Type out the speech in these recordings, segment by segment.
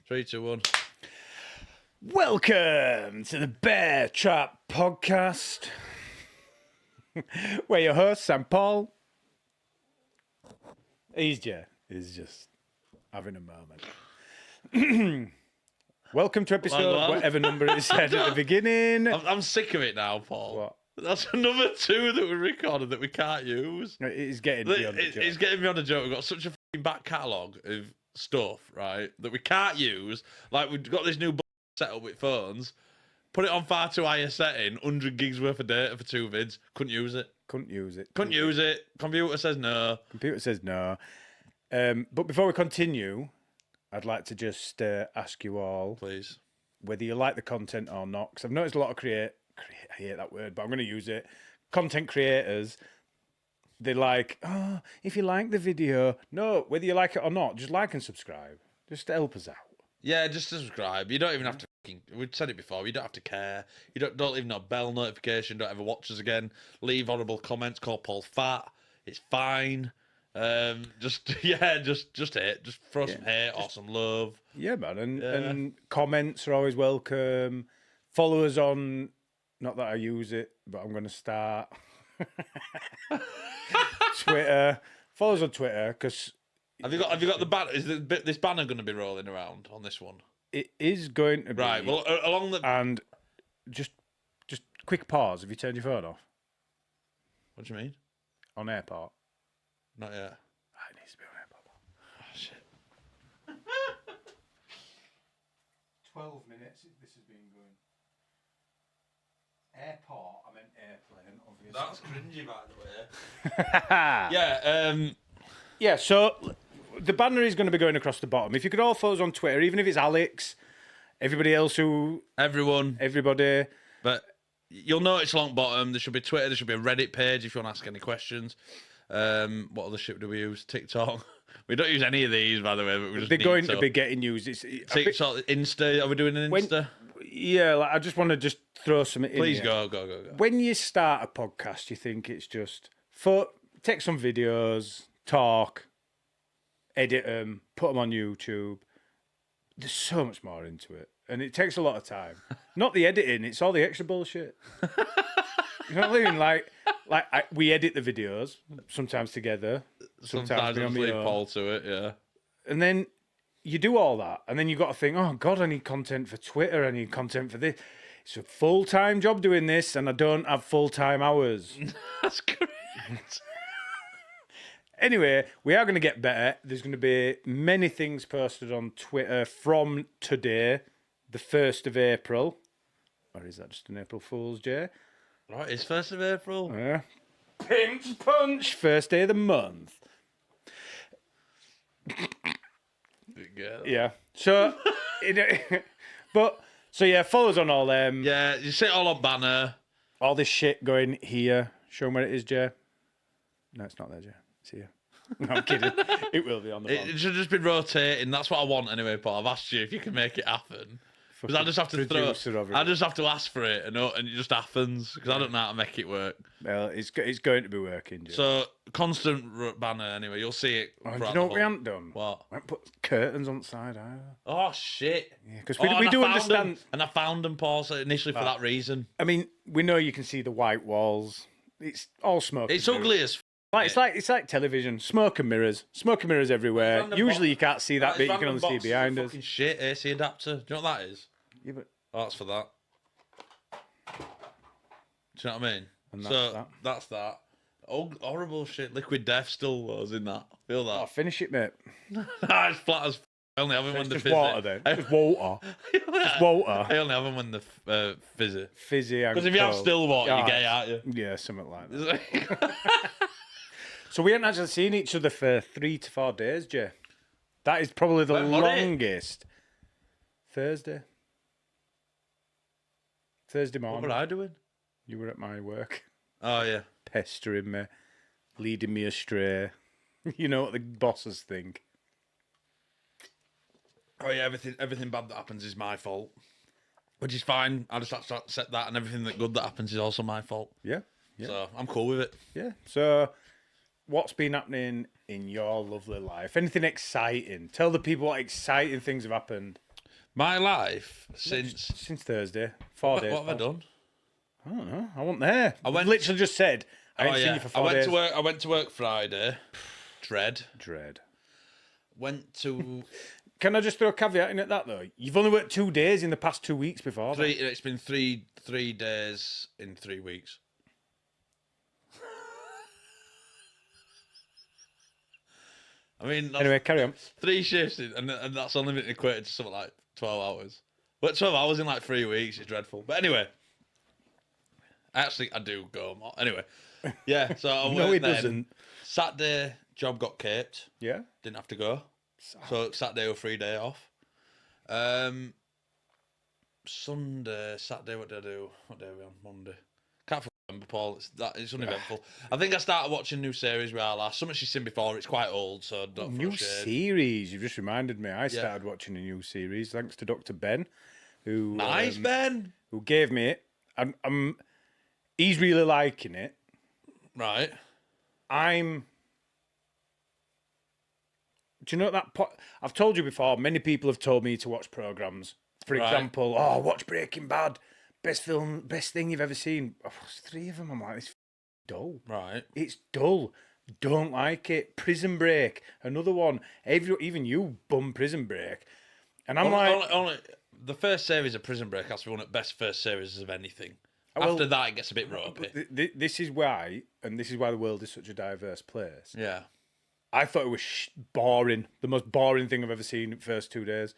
3, 2, 1. Welcome to the Bear Trap Podcast. We're your hosts, I'm Paul. He's just having a moment. Welcome to episode, whatever number it said at the beginning. I'm sick of it now, Paul. What? That's another 2 that we recorded that we can't use. It's getting beyond the joke. It's getting beyond a joke. We've got such a fucking back catalogue of stuff, right, that we can't use. Like, we've got this new set up with phones. Put it on far too high a setting, 100 gigs worth of data for 2 vids. Couldn't use it. Couldn't use it. Computer says no. But before we continue, I'd like to just ask you all, please, whether you like the content or not, because I've noticed a lot of I hate that word, but I'm going to use it. Content creators, they're like, oh, if you like the video, no, whether you like it or not, just like and subscribe, just to help us out. Yeah, just subscribe. You don't even have to. We've said it before. You don't have to care. You don't even know bell notification. Don't ever watch us again. Leave horrible comments. Call Paul fat. It's fine. Just hate. Just throw some hate or some love. Yeah, man. And comments are always welcome. Follow us on. Not that I use it, but I'm going to start. Twitter. Follow us on Twitter because. Have you got the banner? Is this banner going to be rolling around on this one? It is going to be. Right. Well, along the and just quick pause. Have you turned your phone off? What do you mean? On airport. Not yet. It needs to be on airport. Oh shit. 12 minutes. This has been going. Airport. I meant airplane. Obviously. That's cringy, by the way. Yeah. So. The banner is going to be going across the bottom. If you could all follow us on Twitter, even if it's Alex, everybody else everybody. But you'll notice along bottom, there should be Twitter, there should be a Reddit page if you want to ask any questions. What other shit do we use? TikTok. We don't use any of these, by the way, but we just they're going to be getting used. TikTok, Insta. Are we doing an Insta? I just want to throw something in. Please go. When you start a podcast, you think it's just take some videos, talk, edit them, put them on YouTube. There's so much more into it, and it takes a lot of time. Not the editing; it's all the extra bullshit. You know what I mean? Like we edit the videos sometimes together, sometimes we leave Paul to it, yeah. And then you do all that, and then you got to think, oh God, I need content for Twitter. I need content for this. It's a full-time job doing this, and I don't have full-time hours. That's correct. Anyway, we are going to get better. There's going to be many things posted on Twitter from today, the 1st of April. Or is that just an April Fool's Day? Right, it's 1st of April. Yeah. Pinch punch, first day of the month. Yeah. So, follow us on all them. Yeah, you see it all on banner. All this shit going here. Show them where it is, Jay. No, it's not there, Jay. Here. No, I'm kidding. It will be on the bottom. It should just be rotating. That's what I want anyway, Paul. I've asked you if you can make it happen. Because I just have to ask for it, and it just happens. Because I don't know how to make it work. Well, it's going to be working, Jay. So, constant banner anyway. You'll see it. Do you know what we haven't done? What? We haven't put curtains on the side either. Oh, shit. Yeah, because we do understand. And I found them, Paul, so initially for that reason. I mean, we know you can see the white walls. It's all smoke. It's ugly as It's like television. Smoke and mirrors everywhere. Usually you can't see that bit. You can only see behind us. Fucking shit AC adapter. Do you know what that is? Yeah, but that's for that. Do you know what I mean? And that's that. Oh, horrible shit. Liquid Death still was in that. Feel that? Oh, finish it, mate. Nah, it's flat as. I only have them when the fizzy. Water then. Just water. Just water. I only have them when the fizzy. Fizzy. Because if you have still water, you're gay, aren't you? Yeah, something like that. So we haven't actually seen each other for 3 to 4 days, Jay. That is probably the longest. Thursday morning. What were I doing? You were at my work. Oh, yeah. Pestering me, leading me astray. You know what the bosses think. Oh, yeah, everything bad that happens is my fault. Which is fine. I just have to accept that, and everything that good that happens is also my fault. Yeah. So I'm cool with it. Yeah. So what's been happening in your lovely life? Anything exciting? Tell the people what exciting things have happened. My life since Since Thursday, 4 days. what have I done? I don't know. I wasn't there. I went- literally just said I ain't seen you for 4 days. I went to work Friday. Dread. Went to Can I just throw a caveat in at that though? You've only worked 2 days in the past 2 weeks before. three. It's been three days in 3 weeks. I mean, Anyway, carry on. 3 shifts, and that's only been equated to something like 12 hours. But 12 hours in like 3 weeks is dreadful. But anyway, I do go more. Anyway, yeah. So I No, went he then. doesn't. Saturday, job got caped. Yeah. Didn't have to go. So Saturday or 3 day off. Saturday, what did I do? What day are we on? Monday. Can't remember, Paul. It's uneventful. I think I started watching a new series with our last. Something she's seen before. It's quite old, so don't. New series. You've just reminded me. I started watching a new series thanks to Dr. Ben, who Ben, who gave me it. He's really liking it. Right. Do you know that? I've told you before. Many people have told me to watch programs. For example, watch Breaking Bad. Best film, best thing you've ever seen. Oh, there's 3 of them. I'm like, it's dull. Right. It's dull. Don't like it. Prison Break, another one. Even you bum Prison Break. And I'm only the first series of Prison Break has to be one of the best first series of anything. After that, it gets a bit ropey. This is why the world is such a diverse place. Yeah. I thought it was boring. The most boring thing I've ever seen in the first 2 days.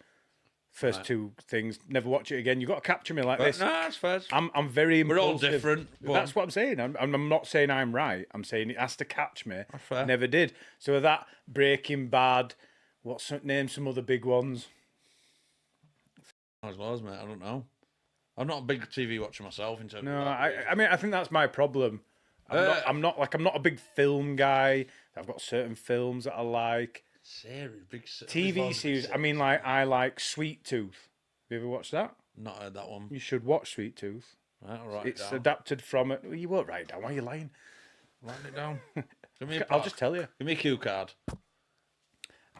First 2 things. Never watch it again. You've got to capture me like this. No, that's fair. I'm very impulsive. We're all different. That's what I'm saying. I'm not saying I'm right. I'm saying it has to catch me. That's fair. Never did. So with that, Breaking Bad, name some other big ones. As well as mate, I don't know. I'm not a big TV watcher myself in terms No, of that. I mean I think that's my problem. I'm not a big film guy. I've got certain films that I like. TV series. I mean, like I like Sweet Tooth. Have you ever watched that? Not heard that one. You should watch Sweet Tooth. Right, I'll write It's it down. adapted from it. You won't write it down. Why are you lying? Write it down. Give me I'll just tell you. Give me a cue card.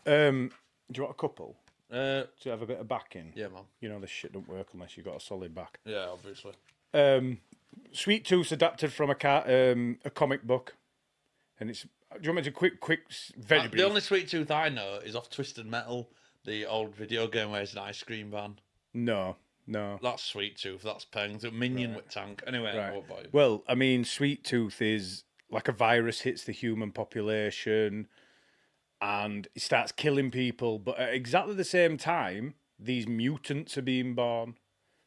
Do you want a couple To to have a bit of backing? Yeah, man. You know this shit don't work unless you've got a solid back. Yeah, obviously. Sweet Tooth's adapted from a comic book, and it's. Do you want me to quick, very brief? The only Sweet Tooth I know is off Twisted Metal, the old video game where it's an ice cream van. No. That's Sweet Tooth. That's Pengs. A minion with tank. Anyway, I won't buy you. Well, I mean, Sweet Tooth is like a virus hits the human population, and it starts killing people. But at exactly the same time, these mutants are being born,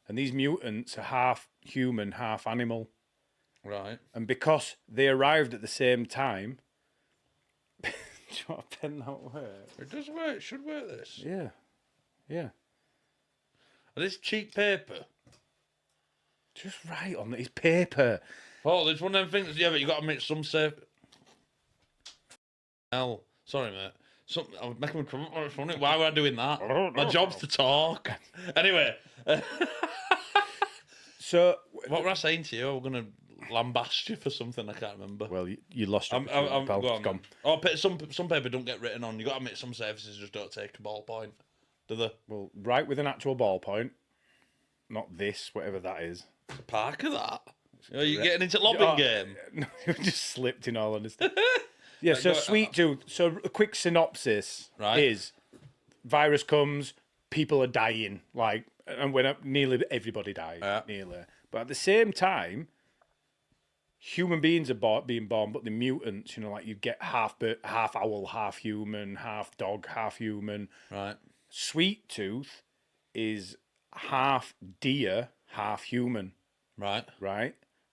and these mutants are half human, half animal. Right. And because they arrived at the same time. Do you want a pen that work? It does work. It should work, this. Yeah. This cheap paper. Just write on his paper. Oh, there's one of them things. Yeah, but you got to make some safe. Hell, sorry, mate. I'm making me come up funny. Why were I doing that? My job's to talk. Anyway. So, what were I saying to you? I was going to lambast you for something I can't remember. well, you lost your I'm pal. go on, Gone. Oh, some paper don't get written on. You got to admit some services just don't take a ballpoint, do they? Well, write with an actual ballpoint. Not this, whatever that is. It's a Parker, that. Are you getting into lobbing game? No, it just slipped in all honesty. Yeah, so Sweet Tooth. So a quick synopsis is virus comes, people are dying, and when nearly everybody dies, nearly. But at the same time, human beings are being born, but the mutants, you get half owl, half human, half dog, half human. Right. Sweet Tooth is half deer, half human. Right.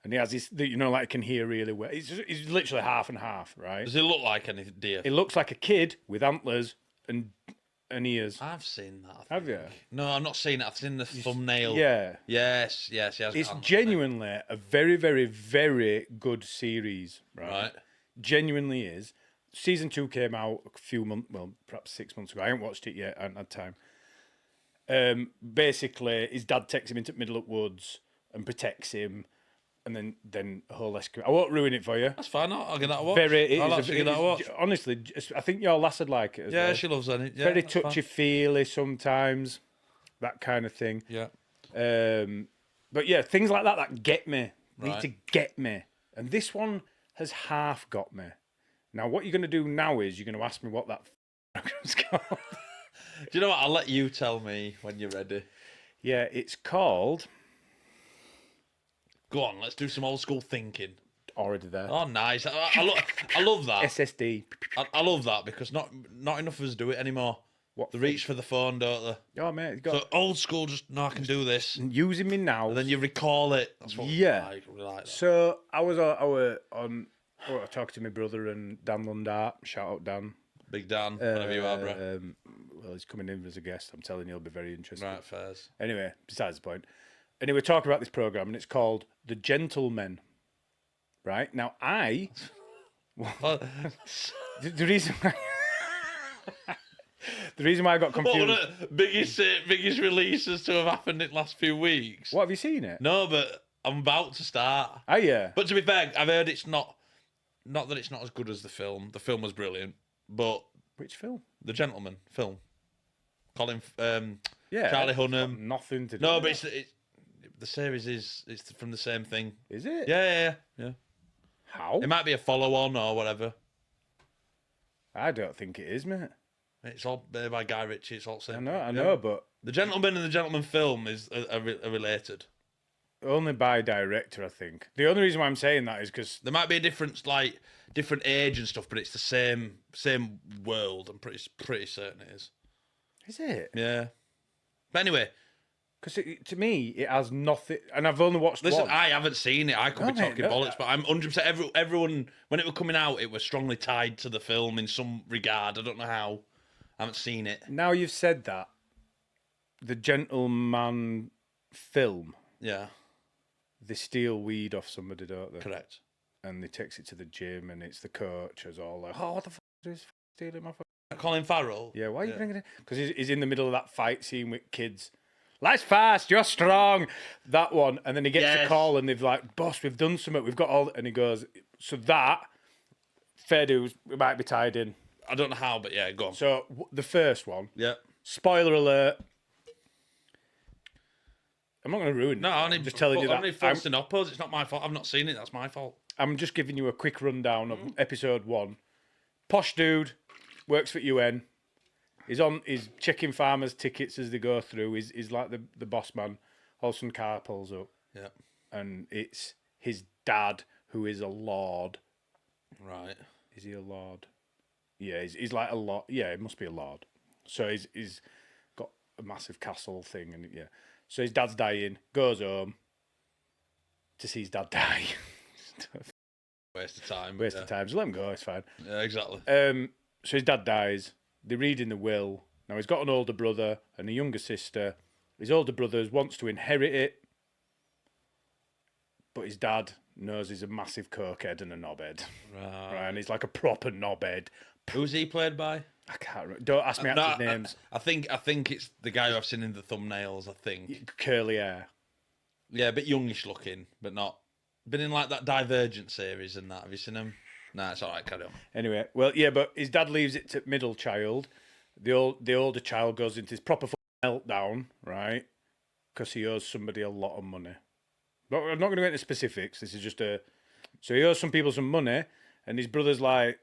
And he has this, can hear really well. He's literally half and half, right? Does he look like anything, dear? It looks like a kid with antlers and ears. I've seen that. Have you? No, I'm not seeing it. I've seen the thumbnail. Yeah. Yes. He has It's genuinely a very, very, very good series, right? Genuinely is. Season 2 came out a few months, perhaps 6 months ago. I haven't watched it yet. I haven't had time. Basically, his dad takes him into the middle of the woods and protects him. And then a whole escapade. I won't ruin it for you. That's fine. I'll give that a watch. I'll actually give that a watch. Honestly, I think your lass would like it as well. She loves it. Yeah, very touchy-feely sometimes. that kind of thing. Yeah. But yeah, things like that get me. Need Right. to get me. And this one has half got me. Now, what you're going to do now is you're going to ask me what that program's called. Do you know what? I'll let you tell me when you're ready. Yeah, it's called... Go on, let's do some old school thinking. Already there. Oh, nice. I love that. SSD. I love that because not enough of us do it anymore. What? They reach for the phone, don't they? Oh, mate. So old school, just no, I can do this. Using me now. And then you recall it. That's what Yeah. we like that. So I was talking to my brother and Dan Lundart. Shout out Dan. Big Dan, whatever you are, bro. Well, he's coming in as a guest. I'm telling you, he'll be very interested. Right, fairs. Anyway, besides the point. And we were talking about this program, and it's called The Gentlemen. Right now, the reason why. The reason why I got confused. What were the biggest releases to have happened in the last few weeks? What, have you seen it? No, but I'm about to start. Oh yeah. But to be fair, I've heard it's not that it's not as good as the film. The film was brilliant, but Which film? The Gentleman film. Colin, Yeah. Charlie it's got Hunnam. Nothing to do. No, with but the series it's from the same thing. Is it? Yeah. How? It might be a follow-on or whatever. I don't think it is, mate. It's all made by Guy Ritchie. It's all same. I know, but The Gentleman and the Gentleman film are related. only by director, I think. The only reason why I'm saying that is because There might be a different age and stuff, but it's the same world. I'm pretty certain it is. is it? Yeah. But anyway, Because to me, it has nothing, and I've only watched listen, one. I haven't seen it. I could No, be mate, talking no, bollocks, but I'm 100%. Everyone, when it was coming out, it was strongly tied to the film in some regard. I don't know how. I haven't seen it. Now you've said that, the Gentleman film, Yeah, they steal weed off somebody, don't they? correct. And they takes it to the gym, and it's the coach as all like, oh, what the fuck is stealing my phone? Colin Farrell. Yeah, why are you bringing it? Because he's in the middle of that fight scene with kids. Lights fast, you're strong. That one, and then he gets a Yes. call, and they've like, boss, we've done something. We've got all, and he goes, so that fair dues, we might be tied in. I don't know how, but yeah, go on. So the first one, Yeah. spoiler alert. I'm not going to ruin it. No, I'm just telling you that. Only full synopsis. It's not my fault. I've not seen it. That's my fault. I'm just giving you a quick rundown of episode 1. Posh dude, works for UN. He's checking farmers' tickets as they go through. He's like the boss man. All of a sudden, car pulls up, Yeah. and it's his dad, who is a lord. Right. Is he a lord? Yeah, he's like a lord. Yeah, it must be a lord. So he's got a massive castle thing, and yeah. So his dad's dying. Goes home to see his dad die. Waste of time. Waste of time. Just let him go. It's fine. Yeah, exactly. So his dad dies. They read in the will. Now he's got an older brother and a younger sister. His older brother wants to inherit it, but his dad knows he's a massive cokehead and a knobhead. Right, and he's like a proper knobhead. Who's he played by? I can't remember. Don't ask me actors' names. I think it's the guy who I've seen in the thumbnails. I think. Curly hair. Yeah, a bit youngish looking, but not. Been in like that Divergent series and that. Have you seen him? Nah, it's all right. Carry on. Anyway, well, yeah, but his dad leaves it to middle child. The older child goes into his proper meltdown, right? Because he owes somebody a lot of money. But I'm not going to go into specifics. This is just so he owes some people some money, and his brother's like,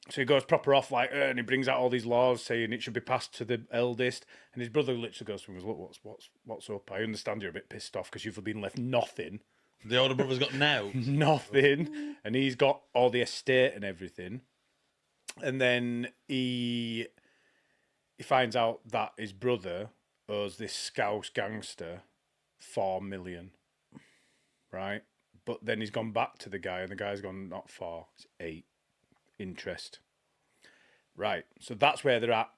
so he goes proper off like, and he brings out all these laws saying it should be passed to the eldest, and his brother literally goes to him and goes, look, what's up? I understand you're a bit pissed off because you've been left nothing. The older brother's got now. Nothing. And he's got all the estate and everything. And then he finds out that his brother owes this Scouse gangster 4 million. Right? But then he's gone back to the guy, and the guy's gone, not 4, it's 8. Interest. Right. So that's where they're at.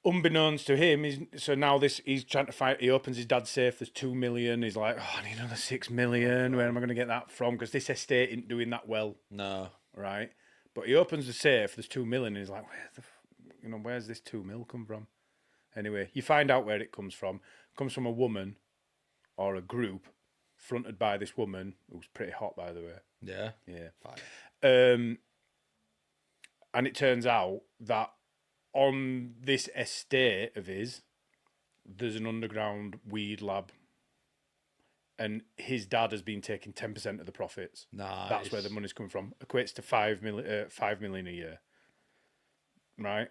Unbeknownst to him, he's trying to fight. He opens his dad's safe. There's 2 million. He's like, I need another 6 million. Where am I going to get that from? Because this estate isn't doing that well. No. Right. But he opens the safe. There's 2 million. And he's like, where's this 2 mil come from? Anyway, you find out where it comes from. It comes from a woman or a group fronted by this woman who's pretty hot, by the way. Yeah. Yeah. Fine. And it turns out that on this estate of his, there's an underground weed lab, and his dad has been taking 10% of the profits. Nice. That's where the money's coming from. Equates to 5 million a year. Right?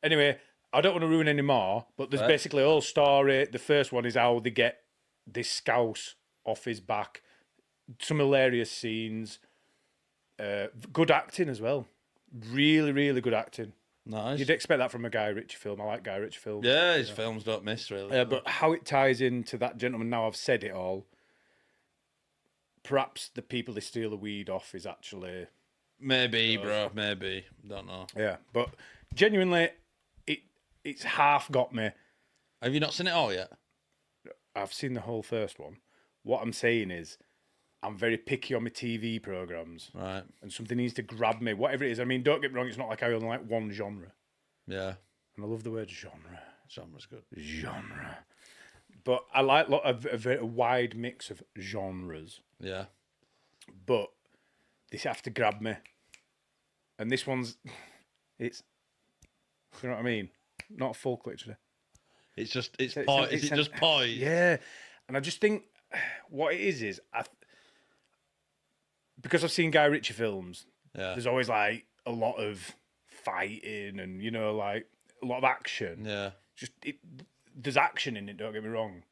Anyway, I don't want to ruin any more, but there's basically a whole story. The first one is how they get this scouse off his back. Some hilarious scenes. Good acting as well. Really, really good acting. Nice. You'd expect that from a Guy Ritchie film. I like Guy Ritchie films. Yeah, his films don't miss, really. But how it ties into that gentleman, now I've said it all, perhaps the people they steal the weed off is actually... Maybe, bro, maybe. Don't know. Yeah, but genuinely, it's half got me. Have you not seen it all yet? I've seen the whole first one. What I'm saying is, I'm very picky on my TV programmes. Right. And something needs to grab me, whatever it is. I mean, don't get me wrong, it's not like I only like one genre. Yeah. And I love the word genre. Genre's good. Genre. But I like a very wide mix of genres. Yeah. But they have to grab me. And this one's, it's, you know what I mean? Not a full clip today. It's just, is it just poise? Yeah. And I just think what it is because I've seen Guy Ritchie films, there's always like a lot of fighting and, you know, like a lot of action. Yeah. There's action in it, don't get me wrong.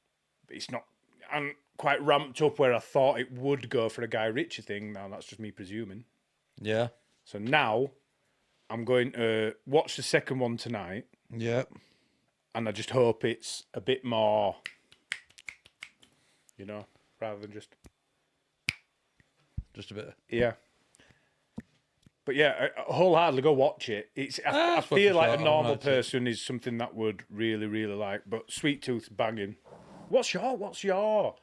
But it's not, I'm quite ramped up where I thought it would go for a Guy Ritchie thing. Now that's just me presuming. Yeah. So now I'm going to watch the second one tonight. Yeah. And I just hope it's a bit more, you know, rather than just a bit. Yeah. But yeah, I wholeheartedly go watch it. I feel like a normal person is something that would really, really like. But Sweet Tooth banging. What's your?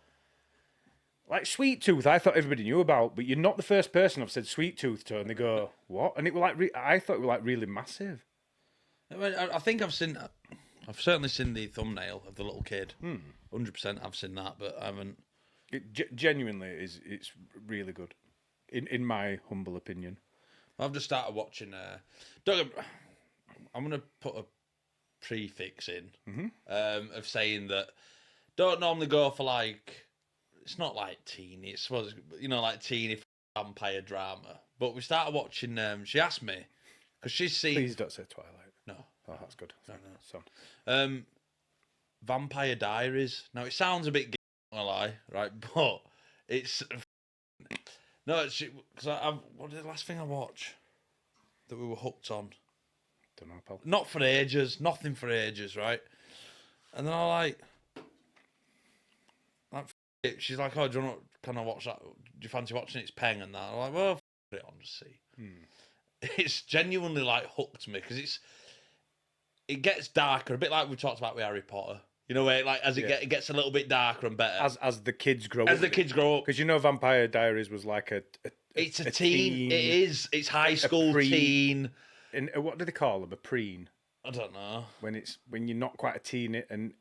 Like Sweet Tooth, I thought everybody knew about, but you're not the first person I've said Sweet Tooth to, and they go, what? And it was like, I thought it was like really massive. I think I've certainly seen the thumbnail of the little kid. 100% I've seen that, but I haven't. It genuinely it's really good, in my humble opinion. I've just started watching. I'm going to put a prefix in of saying that don't normally go for like, it's not like teeny, it's supposed, you know, like teeny vampire drama. But we started watching. She asked me because she's seen. Please don't say Twilight. No. Oh, that's good. No. So. Vampire Diaries. Now it sounds a bit gay, I lie, right? But it's no, because what did the last thing I watched that we were hooked on? Don't know, pal. Not for ages, nothing for ages, right? And then I like she's like, oh, do you want to kind of watch that? Do you fancy watching it? It's Peng and that. I'm like, well, put it on to see. It's genuinely like hooked me because it gets darker, a bit like we talked about with Harry Potter. You know, where like it gets a little bit darker and better as the kids grow up. As the kids grow up, because you know, Vampire Diaries was like it's a teen. It is. It's high school teen. And what do they call them? A preen. I don't know. When you're not quite a teen, and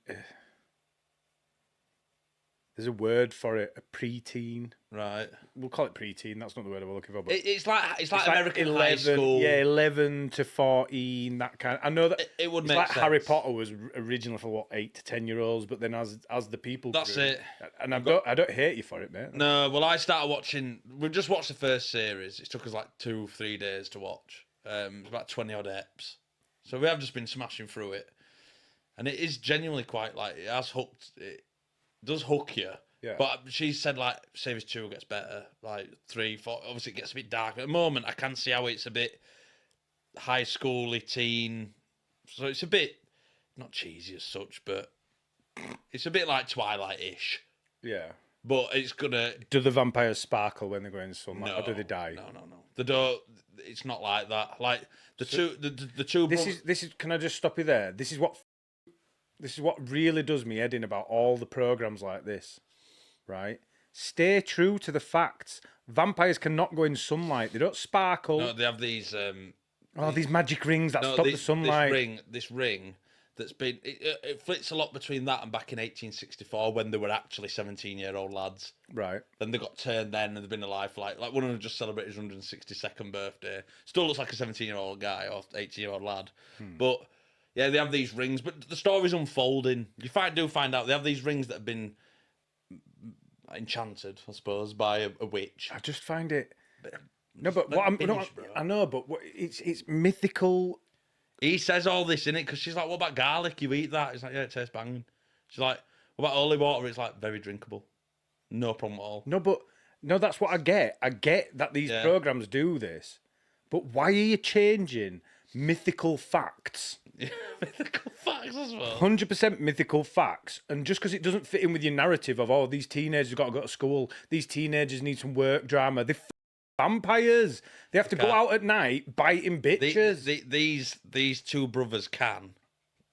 there's a word for it. A preteen. Right. We'll call it preteen. That's not the word I'm looking for. But it's like American 11, high school. Yeah, 11 to 14. That kind. I know that it would it's make like sense. Harry Potter was originally for 8 to 10-year-olds, but then as the people. That's grew, it. And I don't hate you for it, mate. No, well, I started watching. We've just watched the first series. It took us like 2-3 days to watch. It's about 20 odd eps, so we have just been smashing through it, and it is genuinely quite like it has hooked. It does hook you. Yeah. But she said like series 2 gets better, like 3, 4. Obviously, it gets a bit darker. At the moment, I can see how it's a bit high schooly teen, so it's a bit not cheesy as such, but it's a bit like Twilight-ish. Yeah. But it's gonna. Do the vampires sparkle when they go in sunlight, No, or do they die? No. They don't. It's not like that. Like the two. This is. Can I just stop you there? This is what really does me head in about all the programs like this, right? Stay true to the facts. Vampires cannot go in sunlight. They don't sparkle. No, they have these. These magic rings that stop the sunlight. This ring that's been. It flits a lot between that and back in 1864 when they were actually 17-year-old lads. Right. Then they got turned then and they've been alive for like one of them just celebrated his 162nd birthday. Still looks like a 17-year-old guy or 18-year-old lad. But Yeah, they have these rings, but the story's unfolding. You do find out they have these rings that have been enchanted, I suppose, by a witch. I just find it. No, Just but let what me finish, bro. I know, but it's mythical. He says all this in it because she's like, "What about garlic? You eat that?" He's like, "Yeah, it tastes banging." She's like, "What about holy water?" It's like very drinkable, no problem at all. No, but no, that's what I get. I get that these programs do this, but why are you changing mythical facts? Mythical facts as well. 100% mythical facts, and just because it doesn't fit in with your narrative of these teenagers got to go to school, these teenagers need some work drama. They're vampires. They have to go out at night biting bitches. These two brothers can,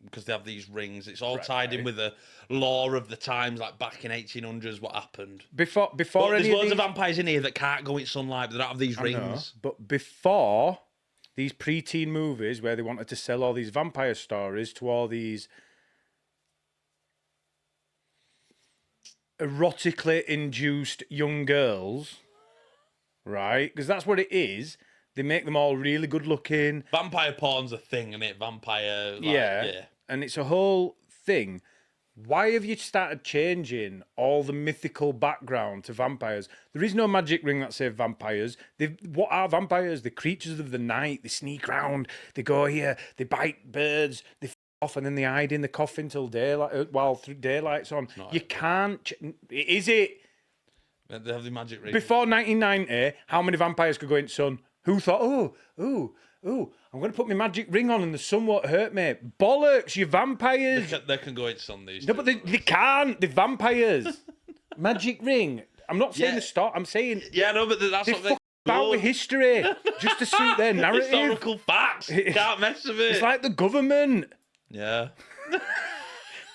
because they have these rings. It's all tied in with the law of the times, like back in 1800s, what happened. Before there's loads of vampires in here that can't go in sunlight, but they don't have these rings. But before these preteen movies where they wanted to sell all these vampire stories to all these erotically induced young girls, right? Because that's what it is. They make them all really good looking. Vampire porn's a thing, isn't it? Vampire, yeah. And it's a whole thing. Why have you started changing all the mythical background to vampires? There is no magic ring that says vampires. What are vampires? The creatures of the night. They sneak round. They go here. They bite birds. They off and then they hide in the coffin till daylight. While daylight's on, you can't. Is it? They have the magic ring. Before 1990, how many vampires could go into sun? Who thought, I'm going to put my magic ring on and the sun won't hurt me? Bollocks, you're vampires. They can go into sun these days. No, but they can't. They're vampires. Magic ring. I'm not saying the start. I'm saying... Yeah, no, but that's what they... about with history just to suit their narrative. Historical facts. Can't mess with it. It's like the government. Yeah.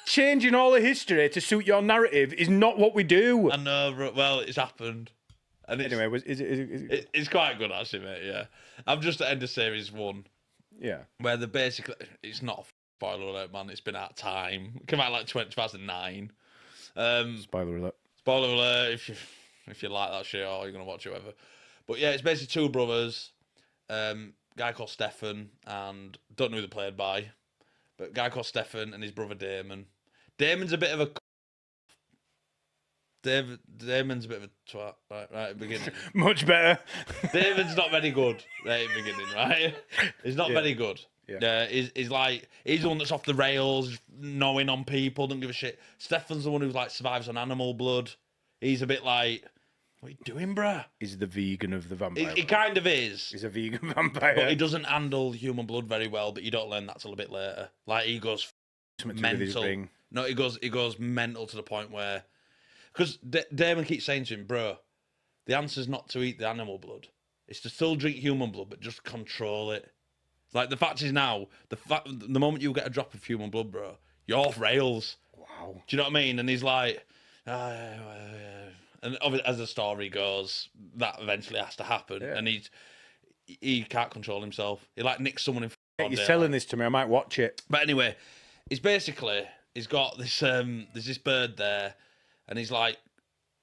Changing all the history to suit your narrative is not what we do. I know, well, it's happened. And anyway, it's quite good, actually, mate, yeah. I'm just at end of series 1. Yeah. Where they're basically... It's not a spoiler alert, man. It's been out of time. It came out like 2009. Spoiler alert. Spoiler alert, if you like that shit or you're going to watch it, whatever. But yeah, it's basically two brothers. Guy called Stefan and... Don't know who they're played by. But a guy called Stefan and his brother Damon. Damon's a bit of a... Damon's a bit of a twat, right at the beginning. Much better. Damon's not very good right at the beginning, right? He's not very good. Yeah. He's like, he's the one that's off the rails, gnawing on people, don't give a shit. Stefan's the one who like survives on animal blood. He's a bit like, what are you doing, bruh? He's the vegan of the vampire. He kind of is. He's a vegan vampire. But he doesn't handle human blood very well, but you don't learn that till a bit later. Like, he goes mental. No, he goes mental to the point where... Because Damon keeps saying to him, bro, the answer's not to eat the animal blood. It's to still drink human blood, but just control it. Like, the fact is now, the moment you get a drop of human blood, bro, you're off rails. Wow. Do you know what I mean? And he's like, yeah. And obviously, as the story goes, that eventually has to happen. Yeah. And he can't control himself. He like nicks someone in front of You're selling this to me, I might watch it. But anyway, he's got this, there's this bird there, and he's like,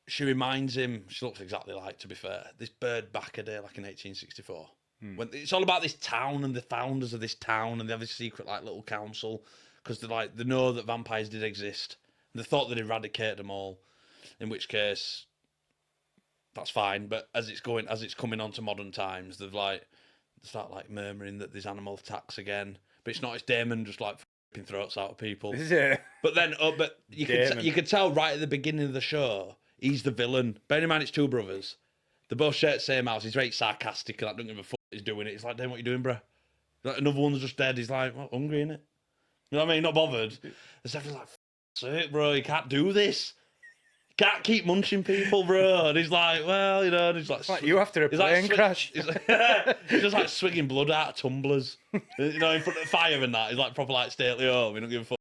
she reminds him, she looks exactly like, to be fair, this bird back a day, like in 1864. When it's all about this town and the founders of this town, and they have this secret like little council, because they know that vampires did exist. And they thought they'd eradicated them all, in which case, that's fine. But as it's coming on to modern times, they start like murmuring that there's animal attacks again. But it's not, it's Damon just like f***ing throats out of people. Is it? But then, you could tell right at the beginning of the show, he's the villain. Bear in mind, it's two brothers. They both share the same house. He's very sarcastic and I don't give a fuck what he's doing it. He's like, Damn, what you doing, bro? Like, another one's just dead. He's like, well, hungry, innit? You know what I mean? Not bothered. And Stefan's like, sake, bro, you can't do this. You can't keep munching people, bro. And he's like, well, you know, and he's like, you after a plane crash. He's just like swinging blood out of tumblers, you know, in front of the fire and that. He's like proper like stately home. You don't give a fuck.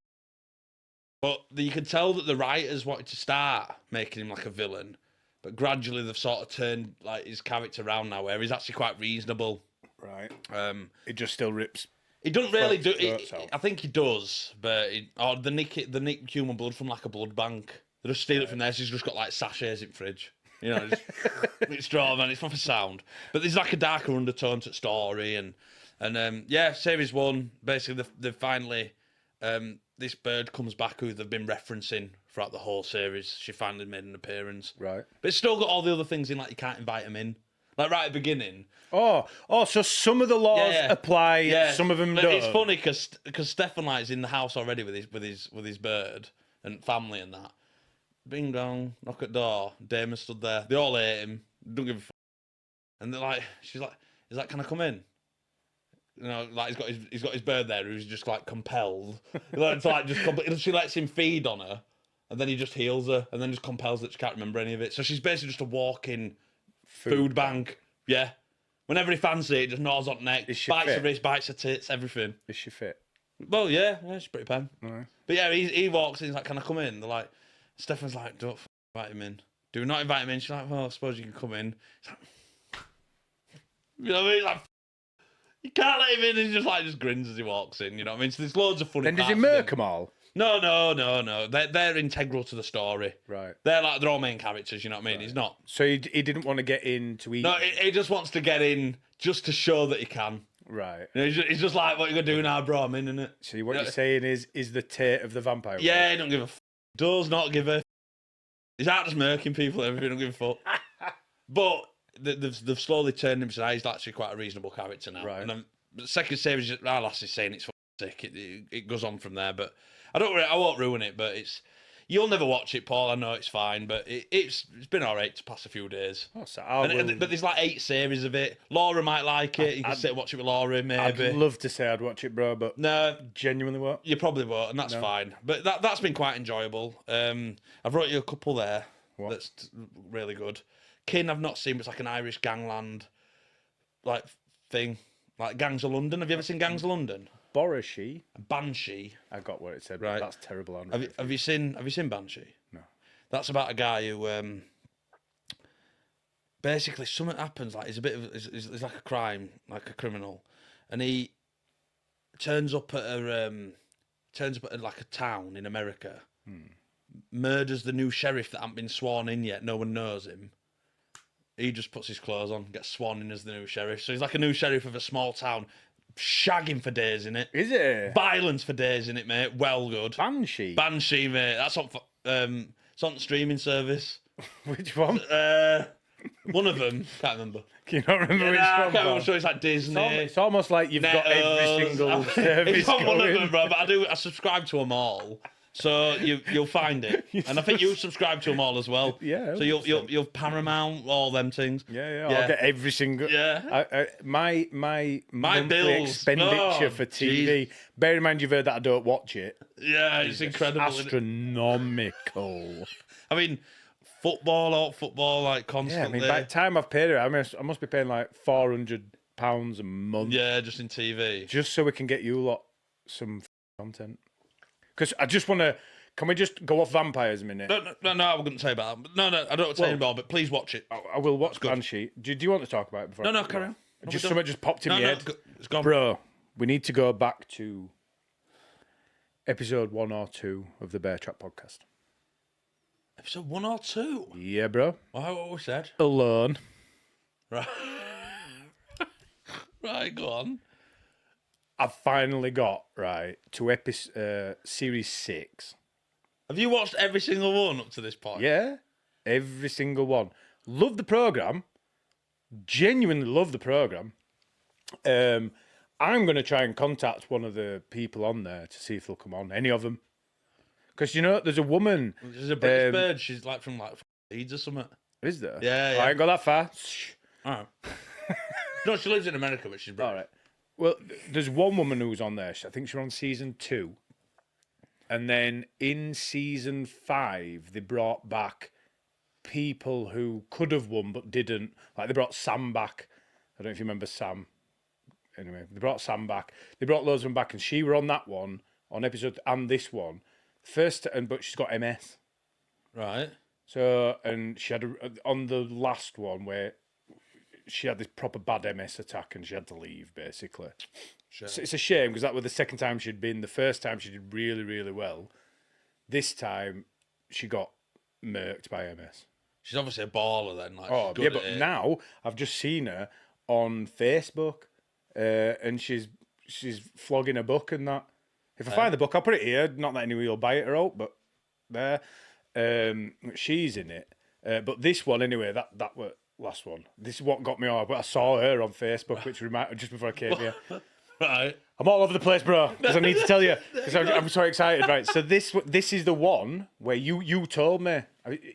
But you can tell that the writers wanted to start making him like a villain, but gradually they've sort of turned like his character around now, where he's actually quite reasonable. Right. It just still rips. He doesn't really do it. I think he does, but they nick human blood from like a blood bank. They just steal it from there. So he's just got like sachets in fridge. You know, it's straw, man. It's not for sound. But there's like a darker undertone to the story, and And series 1, basically they finally this bird comes back who they've been referencing throughout the whole series. She finally made an appearance. Right. But it's still got all the other things in, like you can't invite them in. Like right at the beginning. Oh, so some of the laws apply, some of them but don't. It's funny because Stefan like is in the house already with his bird and family and that. Bing dong, knock at door. Damon stood there. They all hate him. Don't give a fuck. And they're like, he's like, can I come in? You know, like he's got his bird there who's just like compelled. She lets him feed on her, and then he just heals her, and then just compels that she can't remember any of it. So she's basically just a walking food bank. Yeah. Whenever he fancies it, just gnaws on the neck, bites her wrist, bites her tits, everything. Is she fit? Well, yeah, she's pretty pen. Right. But yeah, he walks in, he's like, can I come in? They're like, Stefan's like, don't invite him in. Do not invite him in. She's like, well, I suppose you can come in. He's like, you know what I mean? Like, you can't let him in. He just grins as he walks in. You know what I mean? So there's loads of funny. Then does he murk them all? No. They're integral to the story. Right. They're all main characters. You know what I mean? Right. He's not. So he didn't want to get in to eat. No, he just wants to get in just to show that he can. Right. You know, he's just like, what you gonna do now, bro? I'm in, innit? So what you're saying is the tate of the vampire. Yeah, he don't give a does not give a he's out just murking people, everything, don't give a fuck. But they've slowly turned him to he's actually quite a reasonable character now. Right. And the second series, our lass is saying it's sick. It goes on from there, but I won't ruin it. But you'll never watch it, Paul. I know it's fine, but it's been alright to pass a few days. Oh, so but there's like 8 series of it. Laura might like it. You can sit and watch it with Laura, maybe. I'd love to say I'd watch it, bro, but no, genuinely won't. You probably won't, and that's fine. But that's been quite enjoyable. I've wrote you a couple there. What? That's really good. Kin I've not seen, but it's like an Irish gangland like thing, like Gangs of London. Have you ever seen Gangs of London? Banshee. Banshee. I got what it said. Right. That's terrible. Have you seen Banshee? No. That's about a guy who basically something happens. Like he's he's like a crime, like a criminal, and he turns up at like a town in America. Murders the new sheriff that hasn't been sworn in yet. No one knows him. He just puts his clothes on, gets sworn in as the new sheriff. So he's like a new sheriff of a small town. Shagging for days in it. Is it? Violence for days in it, mate. Well good. Banshee, mate. That's on it's on the streaming service. Which one? One of them. Can't remember. Can you not remember which one? I can't remember. Sure, it's like Disney. It's almost like you've got every single service. It's on one of them, bro. But I subscribe to them all. So you'll find it, and I think you subscribe to them all as well. Yeah. So you'll Paramount all them things. Yeah. I'll get every single. Yeah. My monthly bills. expenditure for TV. Geez. Bear in mind, you've heard that I don't watch it. Yeah, it's incredible. Astronomical. I mean, football, like constantly. Yeah, I mean, by the time I've paid it, I must be paying like £400 a month. Yeah, just in TV. Just so we can get you lot some content. Because I just want to... Can we just go off vampires a minute? No, I wouldn't say about that. No, I don't want to say about, but please watch it. I will watch Banshee. Do you want to talk about it before? No, carry on. Something just popped in my head. It's gone. Bro, we need to go back to episode 1 or 2 of the Bear Trap podcast. Episode 1 or 2? Yeah, bro. What we said? Alone. Right. Right, go on. I've finally got, to series 6. Have you watched every single one up to this point? Yeah, every single one. Love the programme. Genuinely love the programme. I'm going to try and contact one of the people on there to see if they'll come on. Any of them. Because, there's a woman... There's a British bird. She's like from Leeds or something. Is there? Yeah. I ain't got that far. All right. No, she lives in America, but she's British. All right. Well, there's one woman who's on there. I think she's on season 2. And then in season 5, they brought back people who could have won but didn't. Like, they brought Sam back. I don't know if you remember Sam. Anyway, they brought Sam back. They brought loads of them back. And she were on that one, on episode, and this one. But she's got MS. Right. So, and she had, on the last one where... she had this proper bad MS attack and she had to leave, basically. Sure. So it's a shame because that was the second time she'd been. The first time she did really, really well. This time she got murked by MS. She's obviously a baller then. But now I've just seen her on Facebook. and she's flogging a book and that. If I find the book, I'll put it here. Not that anyone will buy it or out, but there. She's in it. But this one, anyway, that was last one. This is what got me off. But I saw her on Facebook, which reminded just before I came here. Right. I'm all over the place, bro, because I need to tell you. Because I'm so excited, right? So this is the one where you told me.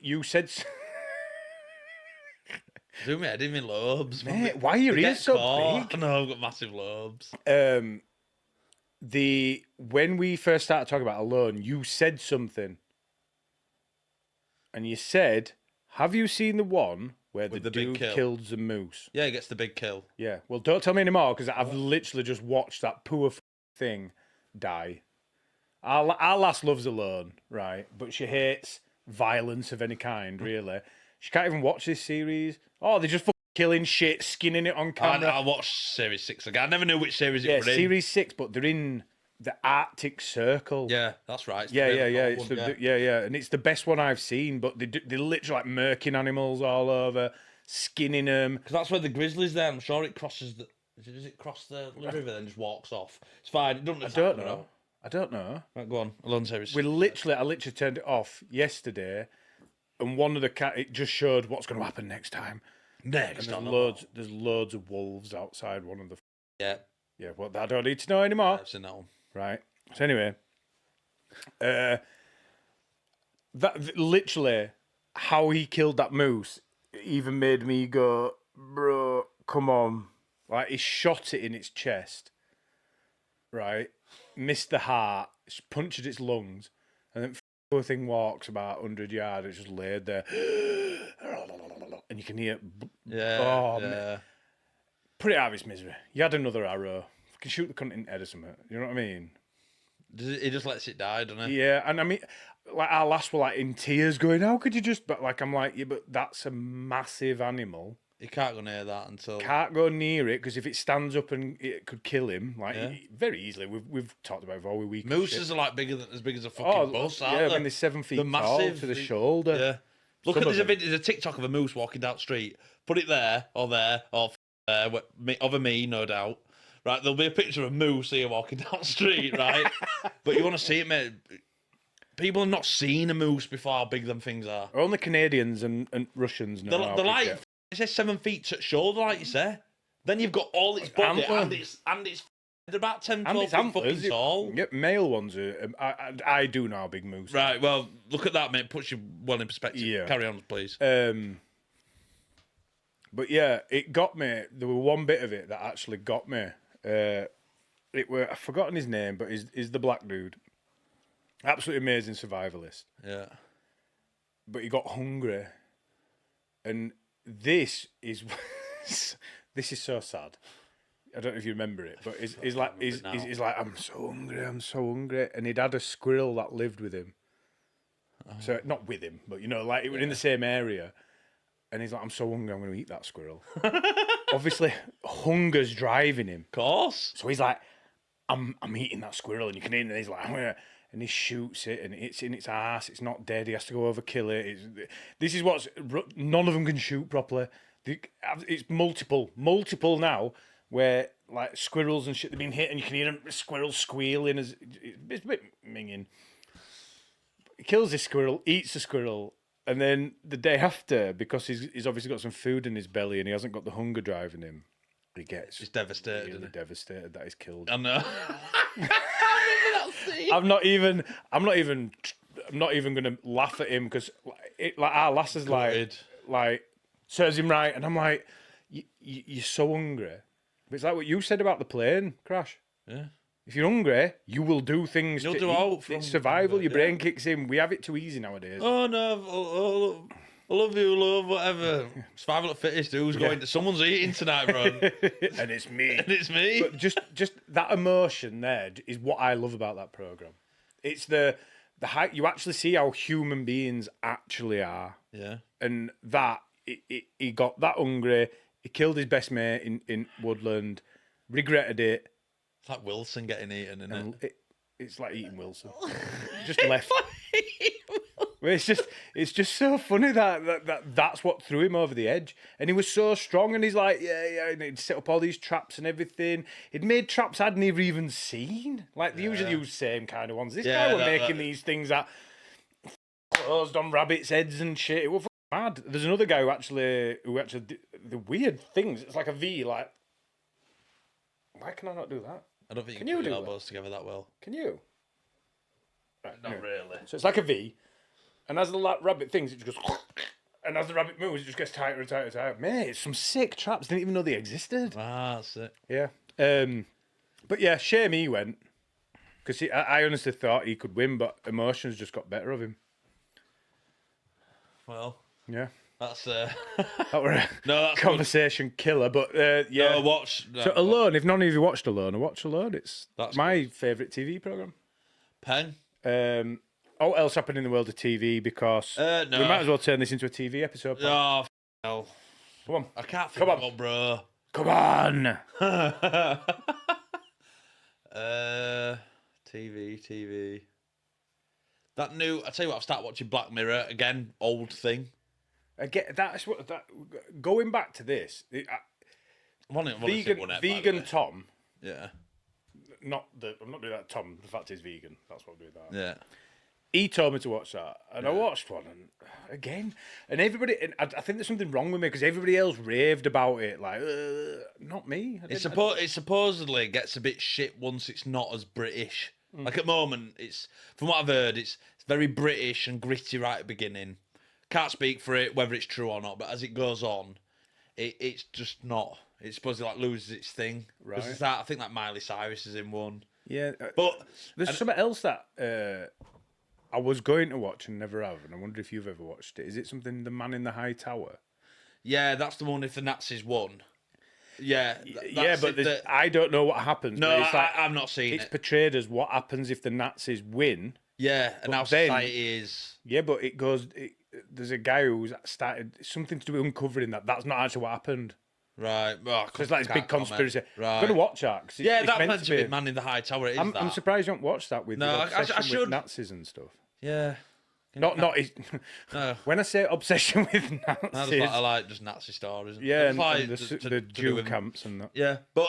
You said... Do me head in my lobes. Mate, why are your ears so big? I know, I've got massive lobes. When we first started talking about Alone, you said something. And you said, have you seen the one where the dude kills the moose? Yeah, he gets the big kill. Yeah. Well, don't tell me anymore, because I've literally just watched that poor thing die. Our lass loves Alone, right? But she hates violence of any kind, really. She can't even watch this series. Oh, they're just killing shit, skinning it on camera. I watched Series 6 again. I never knew which series it was in. Series 6, but they're in the Arctic Circle. Yeah, that's right. Yeah. And it's the best one I've seen, but they're literally like murking animals all over, skinning them. Because that's where the grizzly's there. I'm sure it crosses the... Does it cross the river then just walks off? It's fine. It doesn't... I don't know. Right, go on. Alone Series 6. I literally turned it off yesterday, and one of the it just showed what's going to happen next time. Next, and there's loads of wolves outside one of the... Yeah. Yeah, well, I don't need to know anymore. I've seen that one. Right. So anyway, that literally how he killed that moose even made me go, bro, come on. Like, he shot it in its chest, right? Missed the heart, punctured its lungs, and then the thing walks about 100 yards. It's just laid there, and you can hear. Yeah. Put it out of its misery. You had another arrow. You can shoot the cunt in the head or something. You know what I mean? He just lets it die, doesn't he? Yeah, and I mean, like, our lass were like in tears, going, "How could you just?" But like, I'm like, yeah, but that's a massive animal. You can't go near that until... Can't go near it, because if it stands up and it could kill him, like, very easily. We've talked about it before. Mooses are like as big as a fucking bus, aren't they? I mean, they're 7 feet they're tall massive to the shoulder. Yeah. Look at there's a TikTok of a moose walking down the street. Put it there, or there, or of me, no doubt. Right, there'll be a picture of a moose here walking down the street, right? But you want to see it, mate. People have not seen a moose before, how big them things are. Only Canadians and Russians know. They're like, it says 7 feet at shoulder, like you say. Then you've got all its body and it's they're about 10, 12 feet fucking tall. Yep, male ones are. I do know how big moose. Right, well, look at that, mate. Puts you well in perspective. Yeah. Carry on, please. But yeah, it got me. There was one bit of it that actually got me. I've forgotten his name, but is the black dude. Absolutely amazing survivalist. Yeah. But he got hungry, and this is so sad. I don't know if you remember it, but he's like, I'm so hungry, and he'd had a squirrel that lived with him. So not with him, but like it was in the same area, and he's like, I'm so hungry, I'm going to eat that squirrel. Obviously, hunger's driving him. Of course. So he's like, I'm eating that squirrel, and you can eat it, and he's like, and he shoots it, and it's in its ass. It's not dead. He has to go over kill it. This is what's none of them can shoot properly. It's multiple now, where like squirrels and shit, they've been hit, and you can hear them squirrels squealing. It's a bit minging. He kills this squirrel, eats the squirrel, and then the day after, because he's obviously got some food in his belly and he hasn't got the hunger driving him, he's devastated. Really devastated that he's killed. I know. I'm not even gonna laugh at him, because our lass is like serves him right, and I'm like, you're so hungry. But it's like what you said about the plane crash. Yeah. If you're hungry, you will do things. You'll do all it's survival. Your brain kicks in. We have it too easy nowadays. Oh no, I love you, love, whatever. Survival at fittest. Who's going to? Someone's eating tonight, bro. And it's me. But just that emotion there is what I love about that program. It's the height. You actually see how human beings actually are. Yeah. And that he got that hungry. He killed his best mate in Woodland. Regretted it. It's like Wilson getting eaten, isn't it? It's like eating Wilson. Just left. Well, it's just so funny that's what threw him over the edge. And he was so strong, and he's like, yeah, and he'd set up all these traps and everything. He'd made traps I'd never even seen. Like, they usually use same kind of ones. This guy was making these things that closed on rabbits' heads and shit. It was mad. There's another guy who actually did the weird things. It's like a V, like, why can I not do that? I don't think Can you you can put do your that? elbows together that well. Can you? Right, Not really. So it's like a V, and as the rabbit things, it just goes, and as the rabbit moves, it just gets tighter and tighter and tighter. Mate, it's some sick traps. Didn't even know they existed. Ah, that's it. Yeah. But yeah, shame he went, because I honestly thought he could win, but emotions just got better of him. Well, Yeah. that's That were a that's conversation killer, but yeah. No, watch. No, So Alone, if none of you watched Alone, watch Alone. It's That's my favourite TV programme. Pen. What else happened in the world of TV? Because No. we might as well turn this into a TV episode. Oh, hell. Come on. I can't think Come on. of one, bro. Come on. TV. That new. I tell you what, I've started watching Black Mirror again. Old thing. Again, going back to this, vegan Tom. Yeah. I'm not doing that. Tom, the fact is vegan. That's what I'm doing that. Yeah. He told me to watch that, and I watched one, and everybody. And I think there's something wrong with me because everybody else raved about it. Like, not me. It supposedly gets a bit shit once it's not as British. Like at the moment, it's from what I've heard, it's very British and gritty right at the beginning. Can't speak for it whether it's true or not, but as it goes on, it's just not. It's supposedly like loses its thing. Right. It's that, I think that Miley Cyrus is in one. Yeah, But there's something else that I was going to watch and never have, and I wonder if you've ever watched it. Is it something The Man in the High Tower? yeah, that's the one if the Nazis won. Yeah, but I don't know what happens. No, but it's like, I'm not seeing it's it. portrayed as what happens if the Nazis win. Yeah, and how then- society is. Yeah, but it goes. There's a guy who's started something to do with uncovering that. That's not actually what happened. Right. Well, So it's like this big conspiracy. Right. I'm going to watch that. 'Cause Yeah, it's that's meant meant to be Man in the High Tower. It is I'm that. surprised you don't watch that with No, your I obsession should. with Nazis and stuff. Yeah. Not. No. When I say obsession with I just Nazis, I like just Nazi stories. yeah, It's like and the to do Jew with- camps and that. Yeah, but